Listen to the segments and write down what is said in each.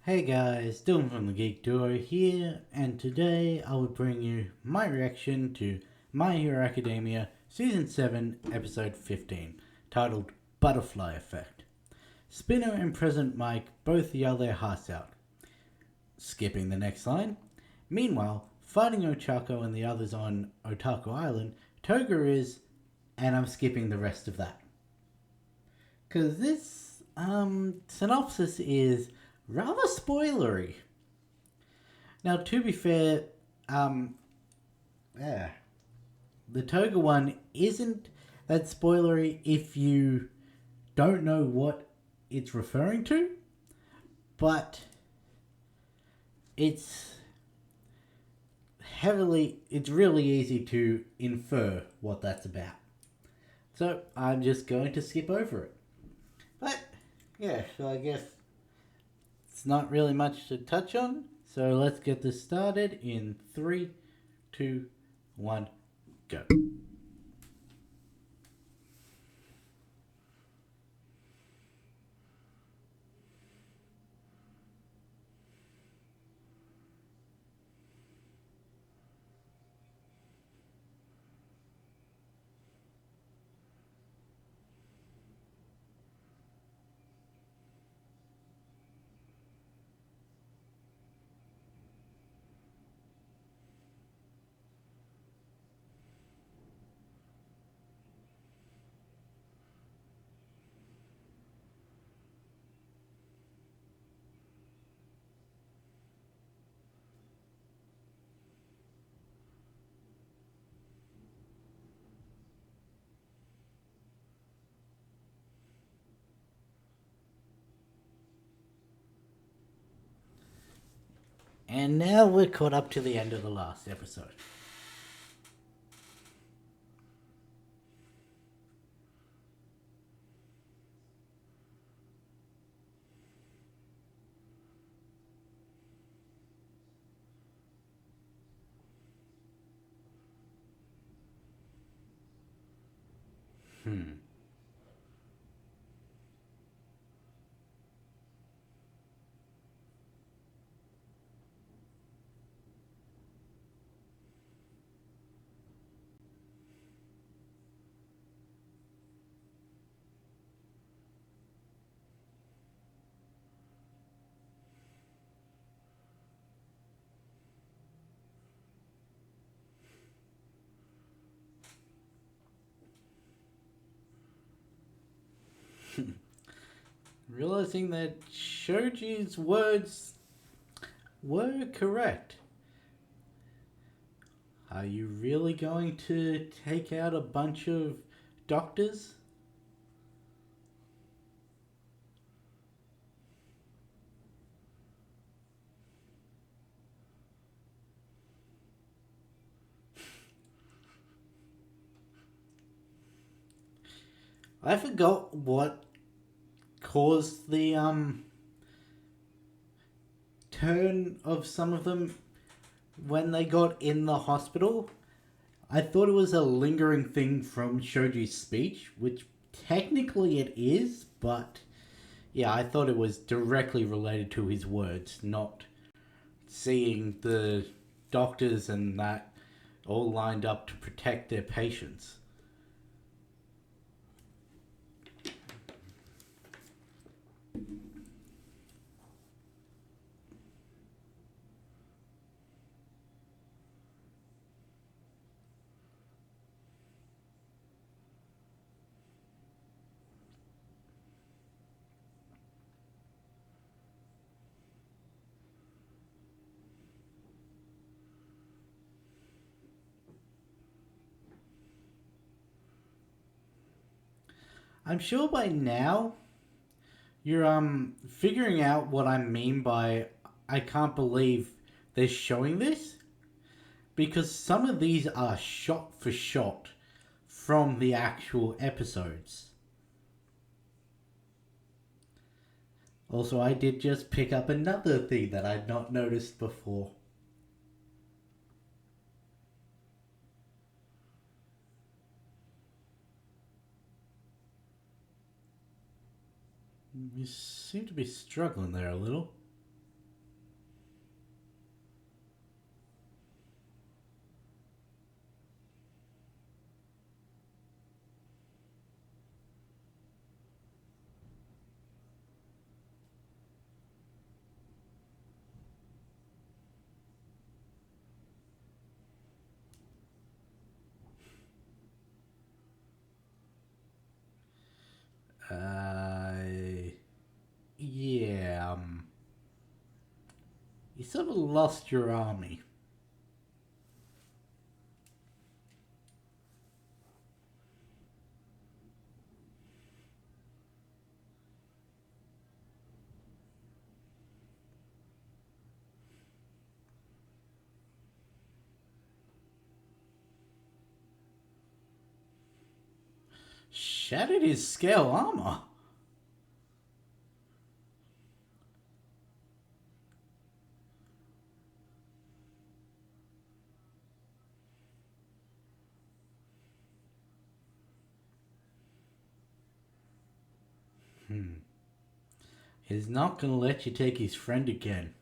Hey guys, Dylan from the Geek Duo here, and today I will bring you my reaction to My Hero Academia Season 7, Episode 15, titled Butterfly Effect. Spinner and President Mike both yell their hearts out. Skipping the next line. Meanwhile, fighting Ochako and the others on Otaku Island, Toga is, and I'm skipping the rest of that. Because this synopsis is rather spoilery. Now, to be fair, yeah, the Toga one isn't that spoilery if you don't know what it's referring to, but it's it's really easy to infer what that's about. So I'm just going to skip over it. But yeah, so I guess it's not really much to touch on. So let's get this started in 3, 2, 1, go. And now we're caught up to the end of the last episode. Hmm. Realizing that Shoji's words were correct. Are you really going to take out a bunch of doctors? I forgot what caused the turn of some of them when they got in the hospital. I thought it was a lingering thing from Shoji's speech, which technically it is, but yeah, I thought it was directly related to his words, not seeing the doctors and that all lined up to protect their patients. I'm sure by now you're figuring out what I mean by I can't believe they're showing this, because some of these are shot for shot from the actual episodes. Also, I did just pick up another thing that I'd not noticed before. You seem to be struggling there a little. You sort of lost your army. Shattered his scale armor. He's not gonna let you take his friend again.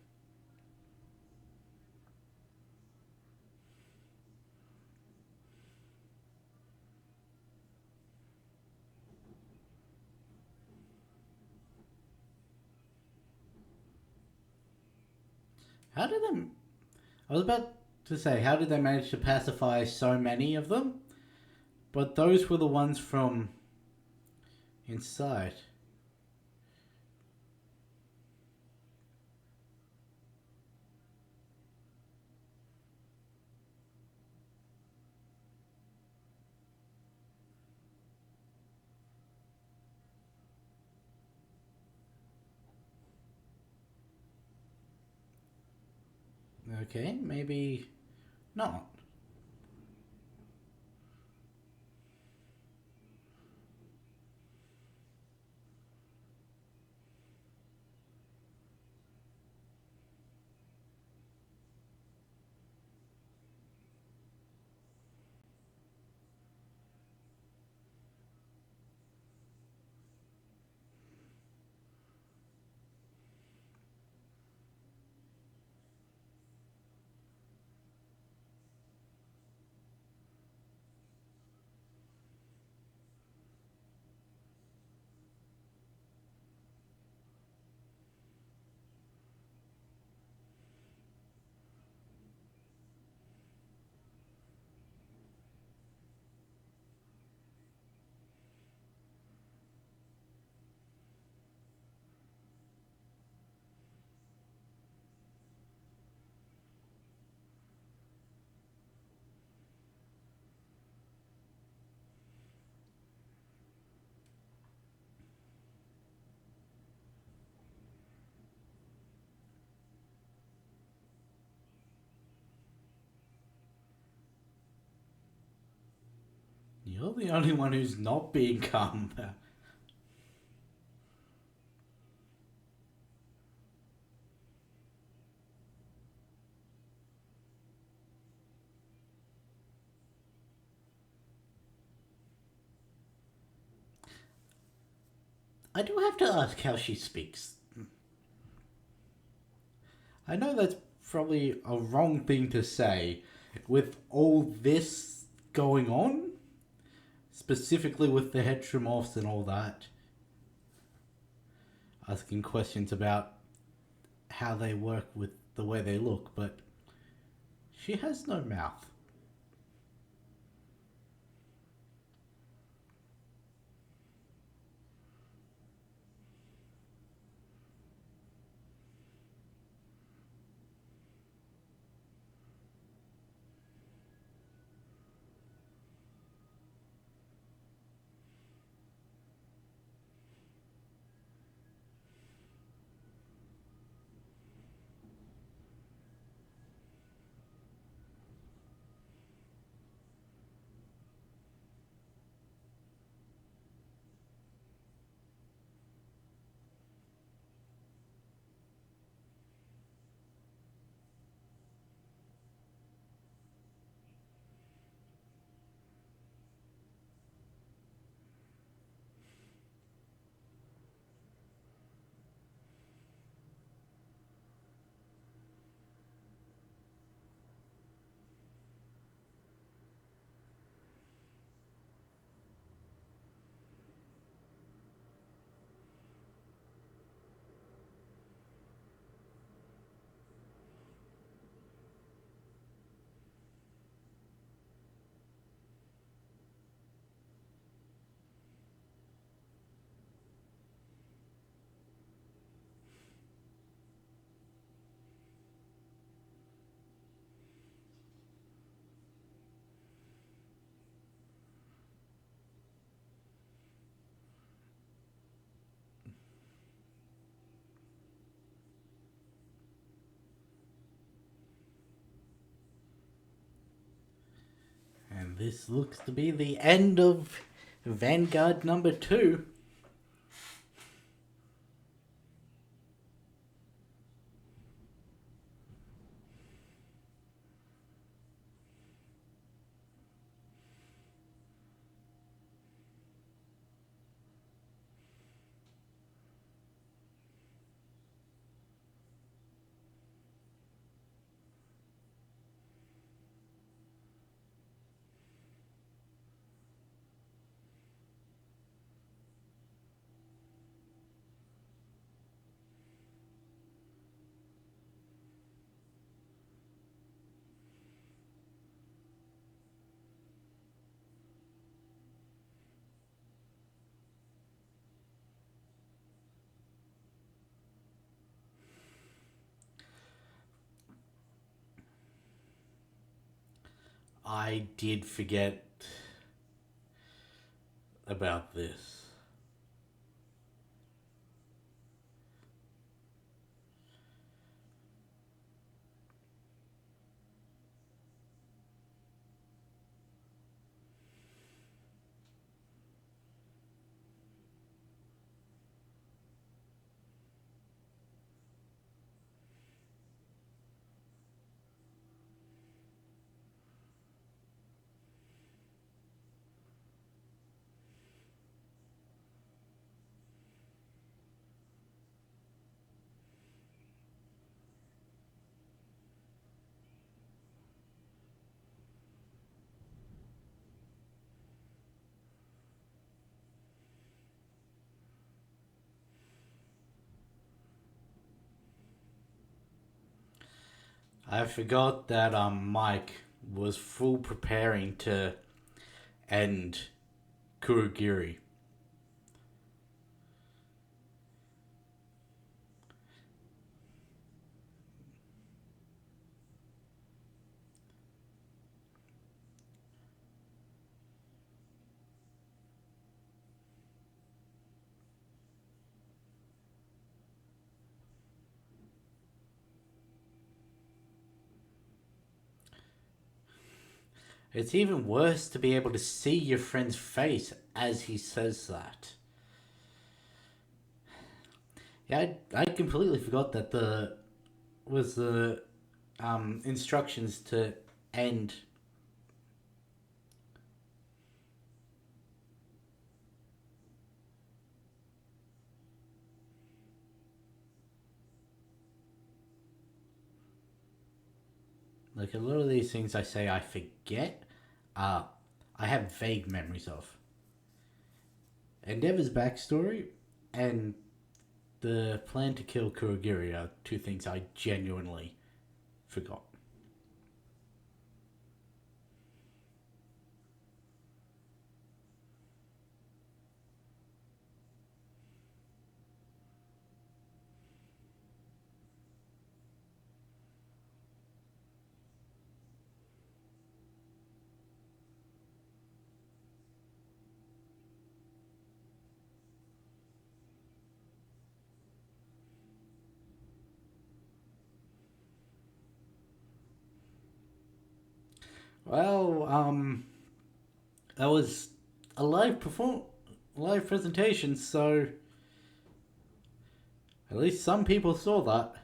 How did they... I was about to say, how did they manage to pacify so many of them? But those were the ones from inside. Okay, maybe not. You're the only one who's not being calm. I do have to ask how she speaks. I know that's probably a wrong thing to say with all this going on, specifically with the heteromorphs and all that. Asking questions about how they work with the way they look, but she has no mouth. this looks to be the end of Vanguard number 2. I did forget about this. I forgot that Mike was full preparing to end Kurogiri. It's even worse to be able to see your friend's face as he says that. Yeah, I completely forgot that the was the instructions to end. Like a lot of these things I say I forget, uh, I have vague memories of. Endeavor's backstory and the plan to kill Kurogiri are two things I genuinely forgot. Well, that was a live presentation, so at least some people saw that.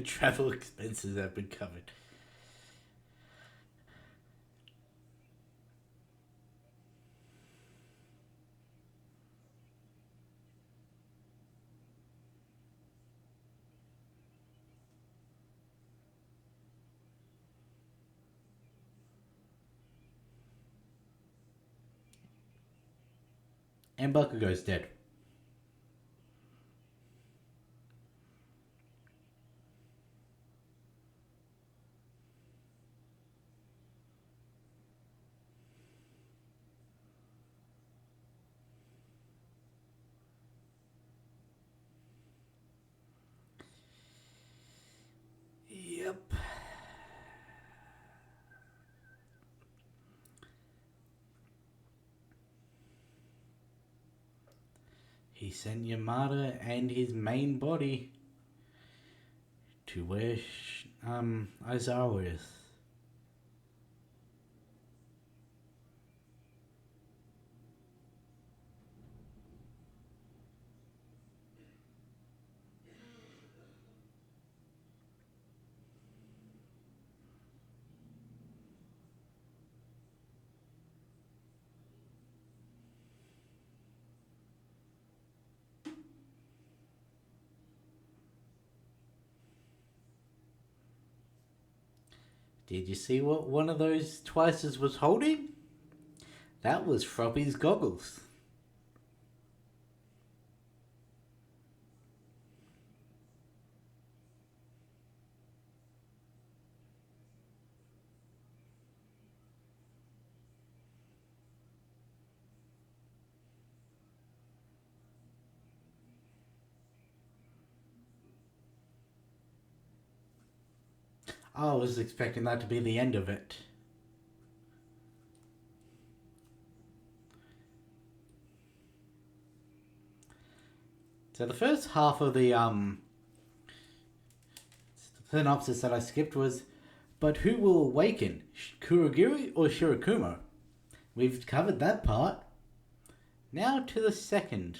Travel expenses have been covered. And Bakugo's dead. Yep. He sent Yamada and his main body to where Aizawa is. Did you see what one of those twices was holding? That was Froppy's goggles. I was expecting that to be the end of it. So the first half of the synopsis that I skipped was, but who will awaken, Kurogiri or Shirakumo? We've covered that part. Now to the second.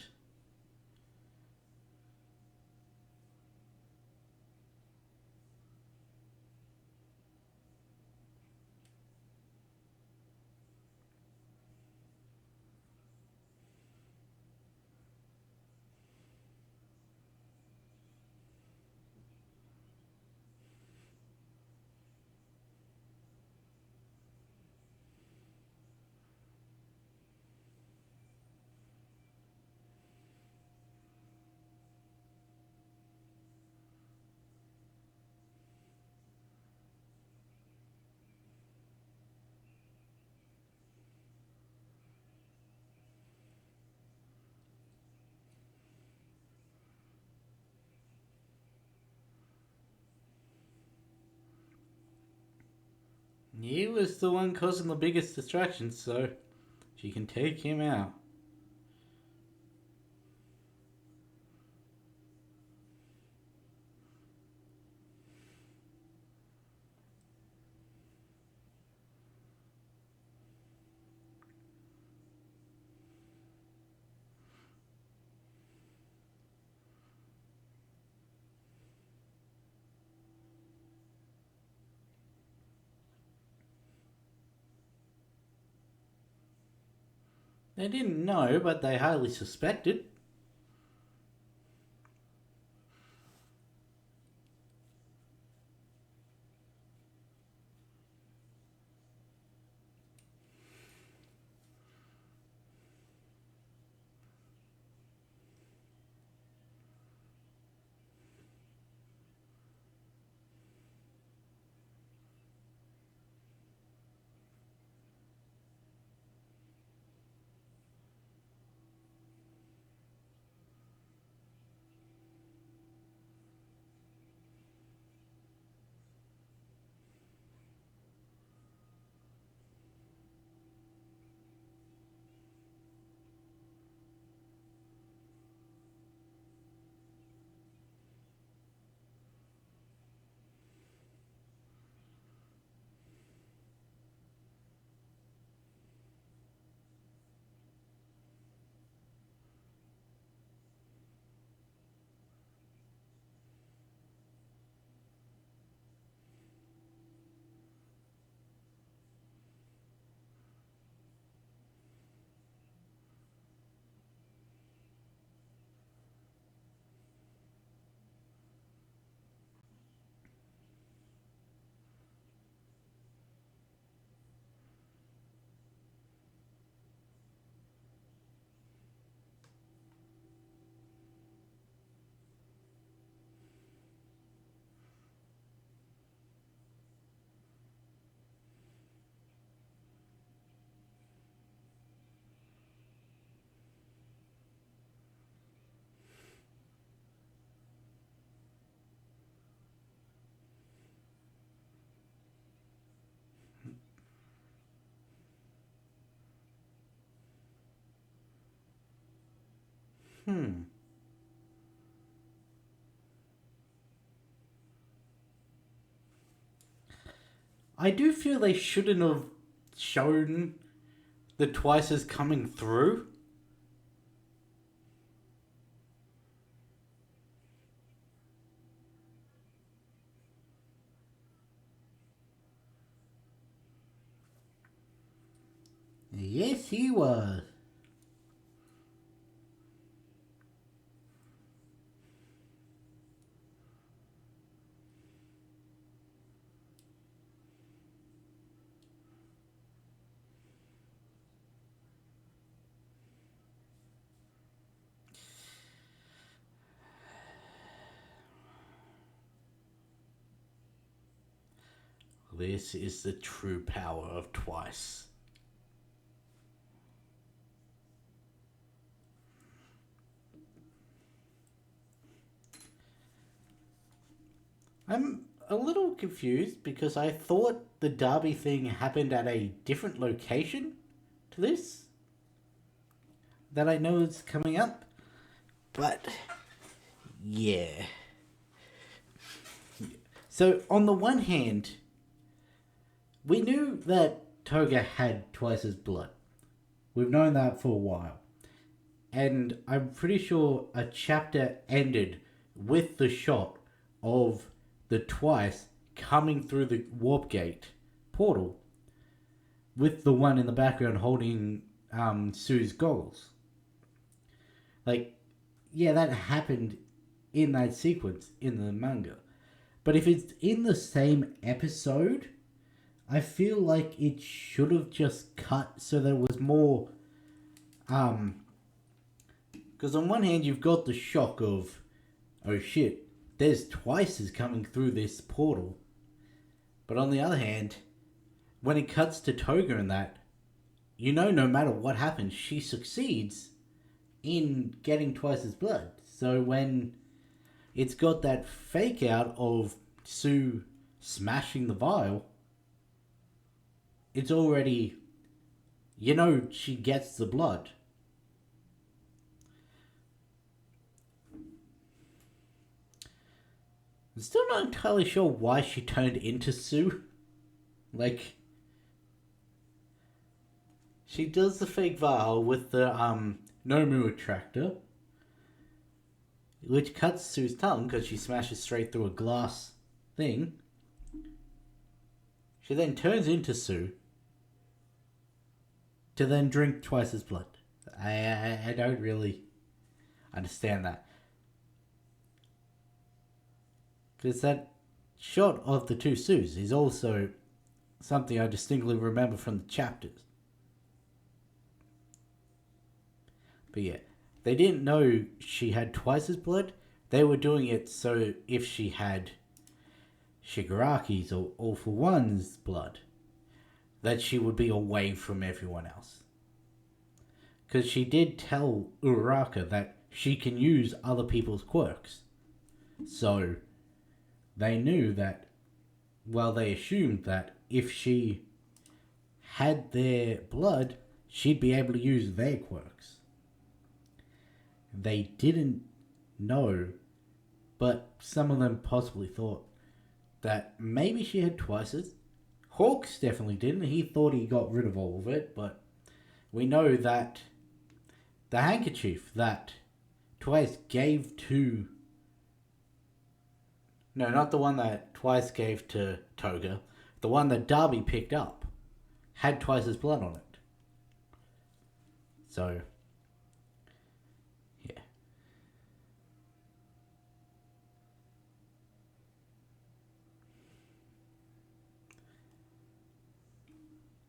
He was the one causing the biggest distraction, so she can take him out. They didn't know, but they highly suspected. I do feel they shouldn't have shown the Twices coming through. Yes, he was. This is the true power of Twice. I'm a little confused because I thought the Derby thing happened at a different location to this that I know is coming up. But yeah. So on the one hand, we knew that Toga had Twice's blood. We've known that for a while. And I'm pretty sure a chapter ended with the shot of the Twice coming through the warp gate portal with the one in the background holding Sue's goggles. Like, yeah, that happened in that sequence in the manga. But if it's in the same episode, I feel like it should have just cut so that it was more... Because on one hand, you've got the shock of, oh shit, there's Twices coming through this portal. But on the other hand, when it cuts to Toga and that, you know no matter what happens, she succeeds in getting Twice's blood. So when it's got that fake out of Sue smashing the vial, it's already, you know, she gets the blood. I'm still not entirely sure why she turned into Sue. Like, she does the fake vial with the Nomu attractor, which cuts Sue's tongue because she smashes straight through a glass thing. She then turns into Sue to then drink Twice's blood. I don't really understand that. Because that shot of the two Sues is also something I distinctly remember from the chapters. But yeah, they didn't know she had Twice's blood. They were doing it so if she had Shigaraki's or All for One's blood, that she would be away from everyone else. Because she did tell Uraraka that she can use other people's quirks. So they knew that, well, they assumed that if she had their blood, she'd be able to use their quirks. They didn't know, but some of them possibly thought that maybe she had Twice's. Hawks definitely didn't. He thought he got rid of all of it, but we know that the handkerchief that Twice gave to... No, not the one that Twice gave to Toga. The one that Darby picked up had Twice's blood on it. So, yeah.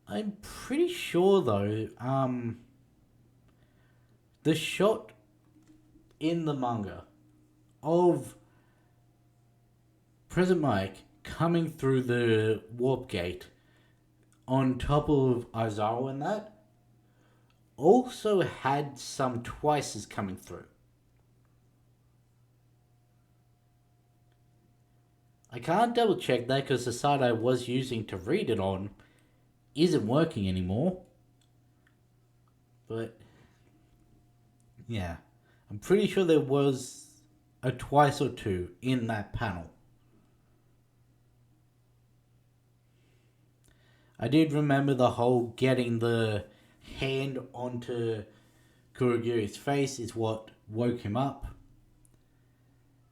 I'm pretty sure, though, the shot in the manga of President Mike coming through the warp gate on top of Aizawa and that also had some Twices coming through. I can't double check that because the site I was using to read it on isn't working anymore. But yeah, I'm pretty sure there was a twice or two in that panel. I did remember the whole getting the hand onto Kurogiri's face is what woke him up.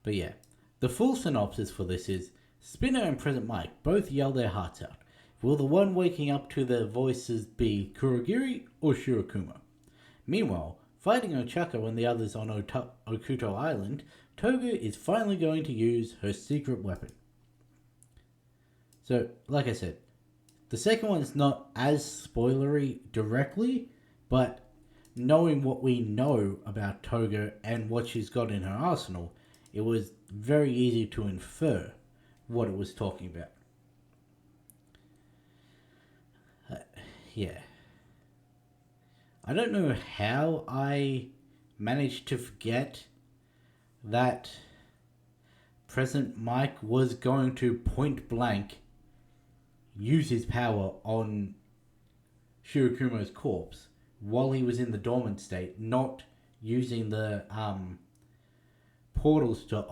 But yeah, the full synopsis for this is Spinner and Present Mike both yell their hearts out. Will the one waking up to their voices be Kurogiri or Shirokuma? Meanwhile, fighting Ochako and the others on Okuto Island, Toga is finally going to use her secret weapon. So, like I said, the second one is not as spoilery directly, but knowing what we know about Toga and what she's got in her arsenal, it was very easy to infer what it was talking about. Yeah. I don't know how I managed to forget that Present Mike was going to point blank use his power on Shirokumo's corpse while he was in the dormant state, not using the portals to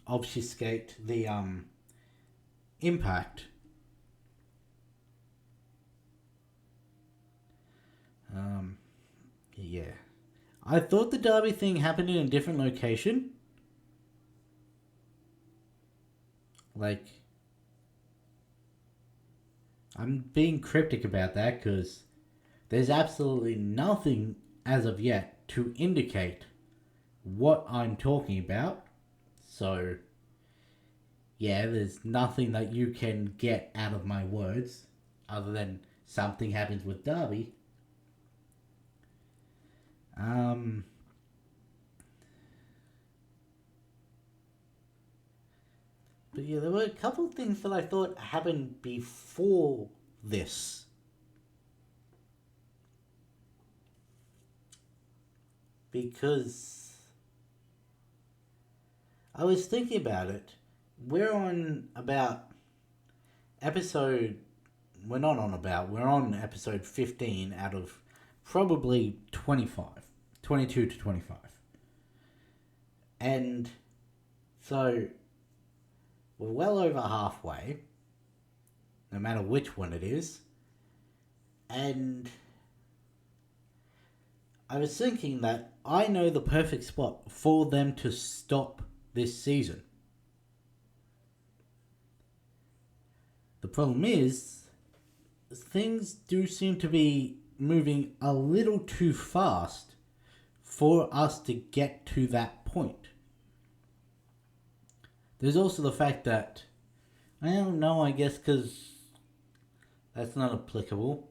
obfuscate the impact. Yeah. I thought the Derby thing happened in a different location. Like, I'm being cryptic about that because there's absolutely nothing as of yet to indicate what I'm talking about. So, yeah, there's nothing that you can get out of my words other than something happens with Derby. But yeah, there were a couple of things that I thought happened before this. Because I was thinking about it. We're on episode 15 out of probably 25. 22 to 25. And so we're well over halfway, no matter which one it is. And I was thinking that I know the perfect spot for them to stop this season. The problem is, things do seem to be moving a little too fast for us to get to that point. There's also the fact that, I don't know, I guess because that's not applicable.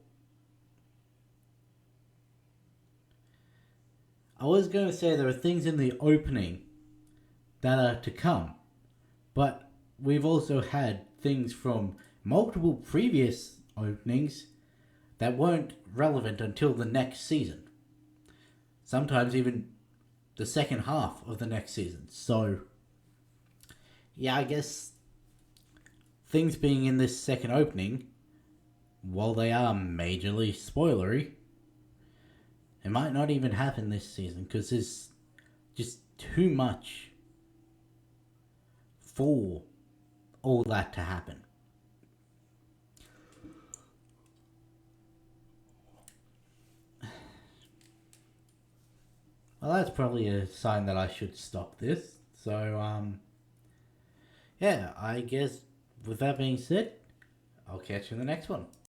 I was going to say there are things in the opening that are to come, but we've also had things from multiple previous openings that weren't relevant until the next season. Sometimes even the second half of the next season. So, yeah, I guess things being in this second opening, while they are majorly spoilery, it might not even happen this season because there's just too much for all that to happen. Well, that's probably a sign that I should stop this. So, yeah, I guess with that being said, I'll catch you in the next one.